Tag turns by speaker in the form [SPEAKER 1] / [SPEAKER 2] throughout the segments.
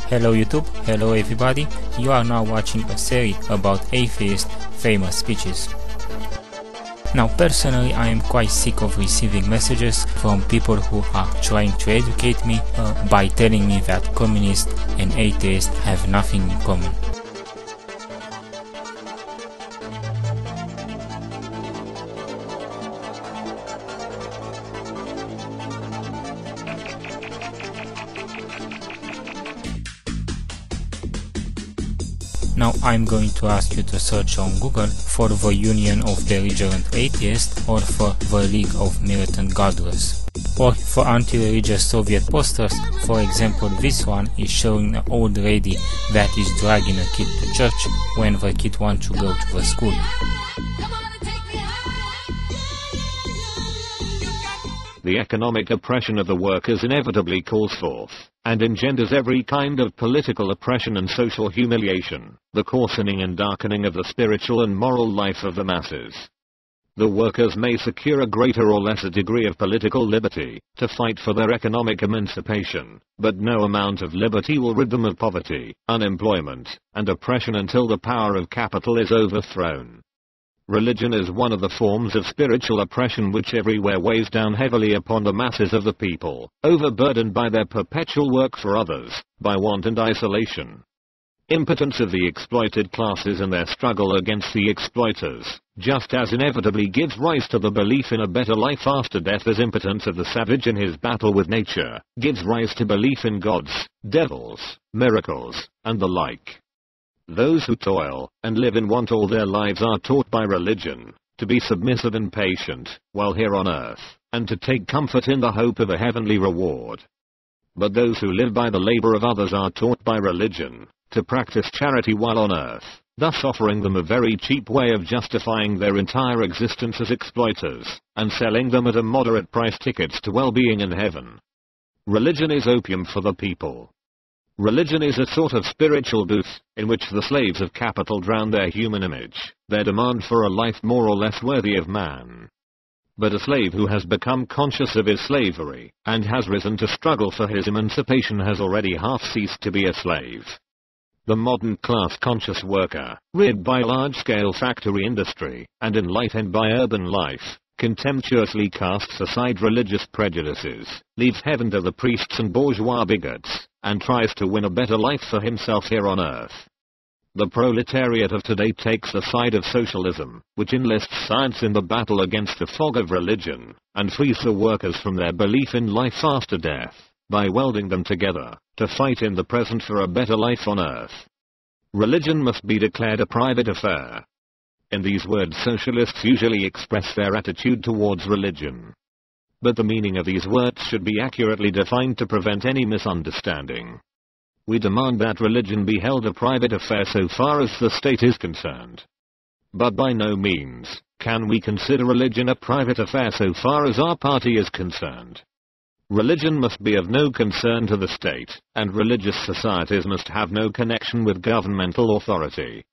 [SPEAKER 1] Hello YouTube, hello everybody, you are now watching a series about atheist famous speeches. Now personally I am quite sick of receiving messages from people who are trying to educate me by telling me that communists and atheists have nothing in common. Now I'm going to ask you to search on Google for the Union of Belligerent Atheists or for the League of Militant Godless. Or for anti-religious Soviet posters, for example this one is showing an old lady that is dragging a kid to church when the kid wants to go to the school.
[SPEAKER 2] The economic oppression of the workers inevitably calls forth and engenders every kind of political oppression and social humiliation, the coarsening and darkening of the spiritual and moral life of the masses. The workers may secure a greater or lesser degree of political liberty to fight for their economic emancipation, but no amount of liberty will rid them of poverty, unemployment, and oppression until the power of capital is overthrown. Religion is one of the forms of spiritual oppression which everywhere weighs down heavily upon the masses of the people, overburdened by their perpetual work for others, by want and isolation. Impotence of the exploited classes in their struggle against the exploiters, just as inevitably gives rise to the belief in a better life after death as impotence of the savage in his battle with nature, gives rise to belief in gods, devils, miracles, and the like. Those who toil and live in want all their lives are taught by religion to be submissive and patient while here on earth, and to take comfort in the hope of a heavenly reward. But those who live by the labor of others are taught by religion to practice charity while on earth, thus offering them a very cheap way of justifying their entire existence as exploiters, and selling them at a moderate price tickets to well-being in heaven. Religion is opium for the people. Religion is a sort of spiritual booth, in which the slaves of capital drown their human image, their demand for a life more or less worthy of man. But a slave who has become conscious of his slavery, and has risen to struggle for his emancipation has already half ceased to be a slave. The modern class-conscious worker, reared by large-scale factory industry, and enlightened by urban life, contemptuously casts aside religious prejudices, leaves heaven to the priests and bourgeois bigots, and tries to win a better life for himself here on earth. The proletariat of today takes the side of socialism, which enlists science in the battle against the fog of religion, and frees the workers from their belief in life after death, by welding them together, to fight in the present for a better life on earth. Religion must be declared a private affair. In these words socialists usually express their attitude towards religion. But the meaning of these words should be accurately defined to prevent any misunderstanding. We demand that religion be held a private affair so far as the state is concerned. But by no means can we consider religion a private affair so far as our party is concerned. Religion must be of no concern to the state, and religious societies must have no connection with governmental authority.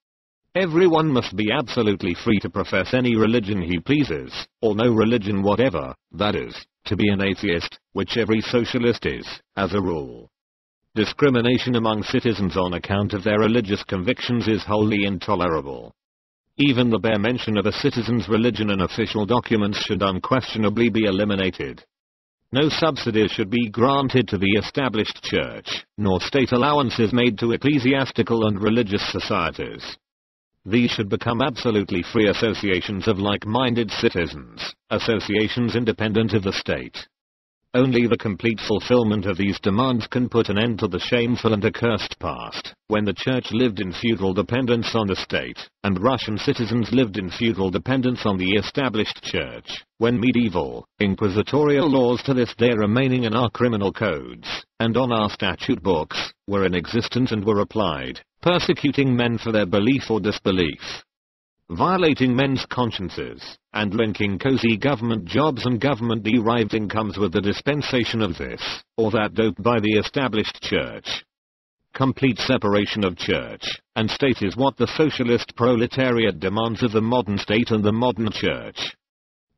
[SPEAKER 2] Everyone must be absolutely free to profess any religion he pleases, or no religion whatever, that is, to be an atheist, which every socialist is, as a rule. Discrimination among citizens on account of their religious convictions is wholly intolerable. Even the bare mention of a citizen's religion in official documents should unquestionably be eliminated. No subsidies should be granted to the established church, nor state allowances made to ecclesiastical and religious societies. These should become absolutely free associations of like-minded citizens, associations independent of the state. Only the complete fulfillment of these demands can put an end to the shameful and accursed past, when the church lived in feudal dependence on the state, and Russian citizens lived in feudal dependence on the established church, when medieval, inquisitorial laws to this day remaining in our criminal codes, and on our statute books, were in existence and were applied, persecuting men for their belief or disbelief, violating men's consciences, and linking cozy government jobs and government-derived incomes with the dispensation of this, or that dope by the established church. Complete separation of church and state is what the socialist proletariat demands of the modern state and the modern church.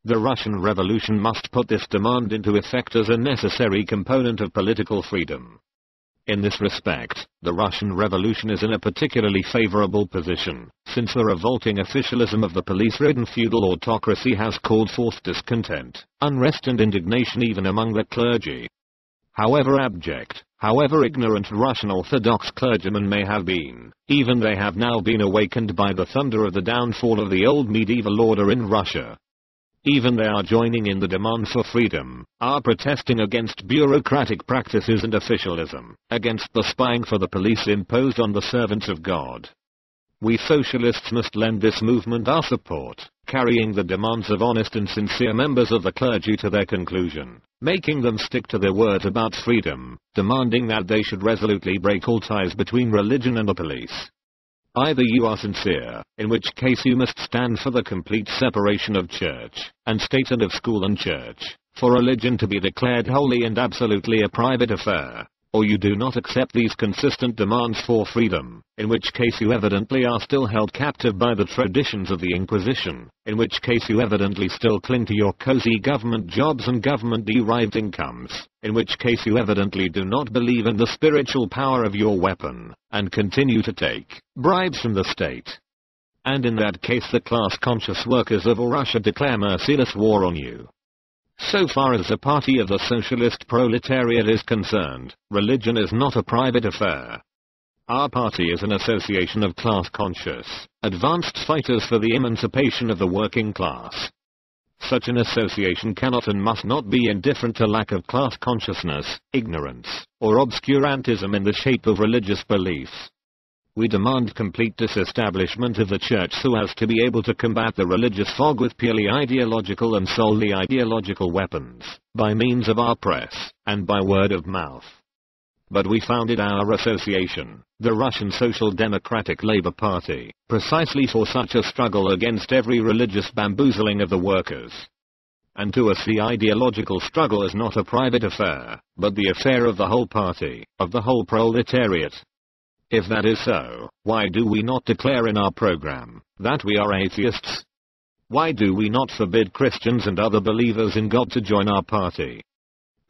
[SPEAKER 2] The Russian Revolution must put this demand into effect as a necessary component of political freedom. In this respect, the Russian Revolution is in a particularly favorable position, since the revolting officialism of the police-ridden feudal autocracy has called forth discontent, unrest and indignation even among the clergy. However abject, however ignorant Russian Orthodox clergymen may have been, even they have now been awakened by the thunder of the downfall of the old medieval order in Russia. Even they are joining in the demand for freedom, are protesting against bureaucratic practices and officialism, against the spying for the police imposed on the servants of God. We socialists must lend this movement our support, carrying the demands of honest and sincere members of the clergy to their conclusion, making them stick to their word about freedom, demanding that they should resolutely break all ties between religion and the police. Either you are sincere, in which case you must stand for the complete separation of church and state and of school and church, for religion to be declared holy and absolutely a private affair, or you do not accept these consistent demands for freedom, in which case you evidently are still held captive by the traditions of the Inquisition, in which case you evidently still cling to your cozy government jobs and government-derived incomes, in which case you evidently do not believe in the spiritual power of your weapon, and continue to take bribes from the state. And in that case the class-conscious workers of Russia declare merciless war on you. So far as the party of the socialist proletariat is concerned, religion is not a private affair. Our party is an association of class-conscious, advanced fighters for the emancipation of the working class. Such an association cannot and must not be indifferent to lack of class consciousness, ignorance, or obscurantism in the shape of religious beliefs. We demand complete disestablishment of the church so as to be able to combat the religious fog with purely ideological and solely ideological weapons, by means of our press, and by word of mouth. But we founded our association, the Russian Social Democratic Labor Party, precisely for such a struggle against every religious bamboozling of the workers. And to us the ideological struggle is not a private affair, but the affair of the whole party, of the whole proletariat. If that is so, why do we not declare in our program that we are atheists? Why do we not forbid Christians and other believers in God to join our party?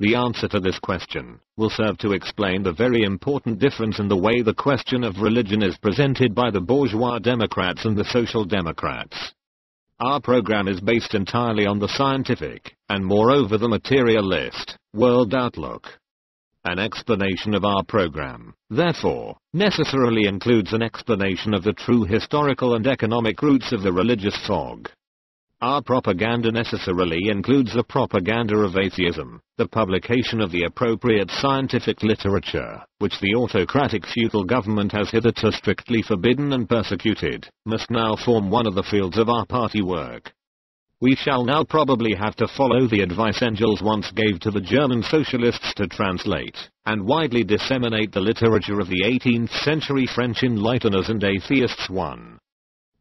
[SPEAKER 2] The answer to this question will serve to explain the very important difference in the way the question of religion is presented by the bourgeois Democrats and the Social Democrats. Our program is based entirely on the scientific, and moreover the materialist, world outlook. An explanation of our program, therefore, necessarily includes an explanation of the true historical and economic roots of the religious fog. Our propaganda necessarily includes the propaganda of atheism, the publication of the appropriate scientific literature, which the autocratic feudal government has hitherto strictly forbidden and persecuted, must now form one of the fields of our party work. We shall now probably have to follow the advice Engels once gave to the German socialists to translate and widely disseminate the literature of the 18th century French enlighteners and atheists. 1.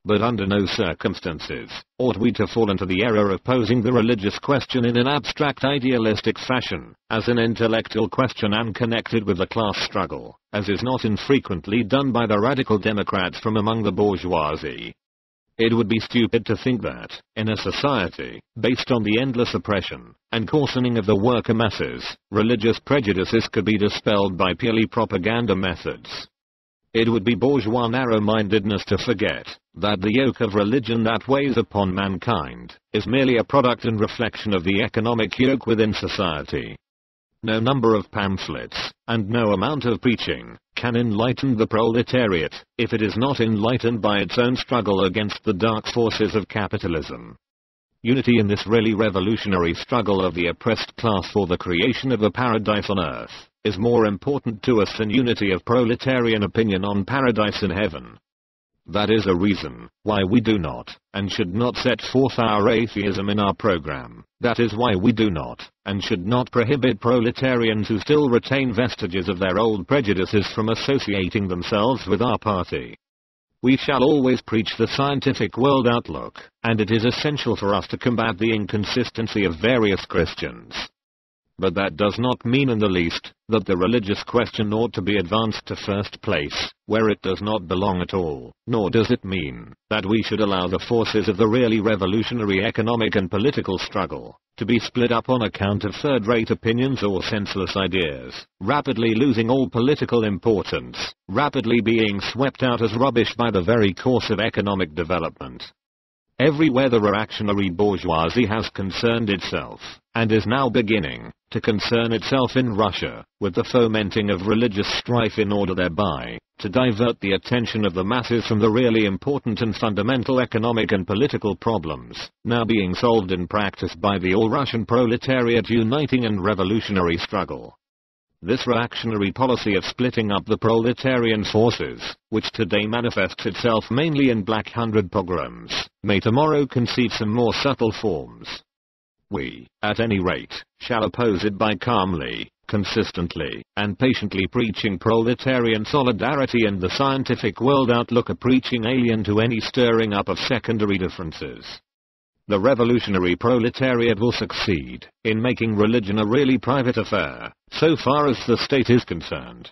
[SPEAKER 2] But under no circumstances ought we to fall into the error of posing the religious question in an abstract idealistic fashion, as an intellectual question unconnected with the class struggle, as is not infrequently done by the radical Democrats from among the bourgeoisie. It would be stupid to think that, in a society based on the endless oppression and coarsening of the worker masses, religious prejudices could be dispelled by purely propaganda methods. It would be bourgeois narrow-mindedness to forget that the yoke of religion that weighs upon mankind is merely a product and reflection of the economic yoke within society. No number of pamphlets, and no amount of preaching, can enlighten the proletariat, if it is not enlightened by its own struggle against the dark forces of capitalism. Unity in this really revolutionary struggle of the oppressed class for the creation of a paradise on earth, is more important to us than unity of proletarian opinion on paradise in heaven. That is a reason why we do not, and should not set forth our atheism in our program. That is why we do not, and should not prohibit proletarians who still retain vestiges of their old prejudices from associating themselves with our party. We shall always preach the scientific world outlook, and it is essential for us to combat the inconsistency of various Christians. But that does not mean in the least that the religious question ought to be advanced to first place, where it does not belong at all, nor does it mean that we should allow the forces of the really revolutionary economic and political struggle to be split up on account of third-rate opinions or senseless ideas, rapidly losing all political importance, rapidly being swept out as rubbish by the very course of economic development. Everywhere the reactionary bourgeoisie has concerned itself, and is now beginning to concern itself in Russia, with the fomenting of religious strife in order thereby to divert the attention of the masses from the really important and fundamental economic and political problems, now being solved in practice by the all-Russian proletariat uniting in revolutionary struggle. This reactionary policy of splitting up the proletarian forces, which today manifests itself mainly in Black Hundred pogroms, may tomorrow conceive some more subtle forms. We, at any rate, shall oppose it by calmly, consistently, and patiently preaching proletarian solidarity and the scientific world outlook, a preaching alien to any stirring up of secondary differences. The revolutionary proletariat will succeed in making religion a really private affair, so far as the state is concerned.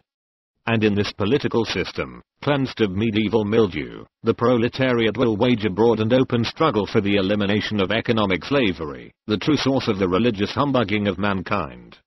[SPEAKER 2] And in this political system, cleansed of medieval mildew, the proletariat will wage a broad and open struggle for the elimination of economic slavery, the true source of the religious humbugging of mankind.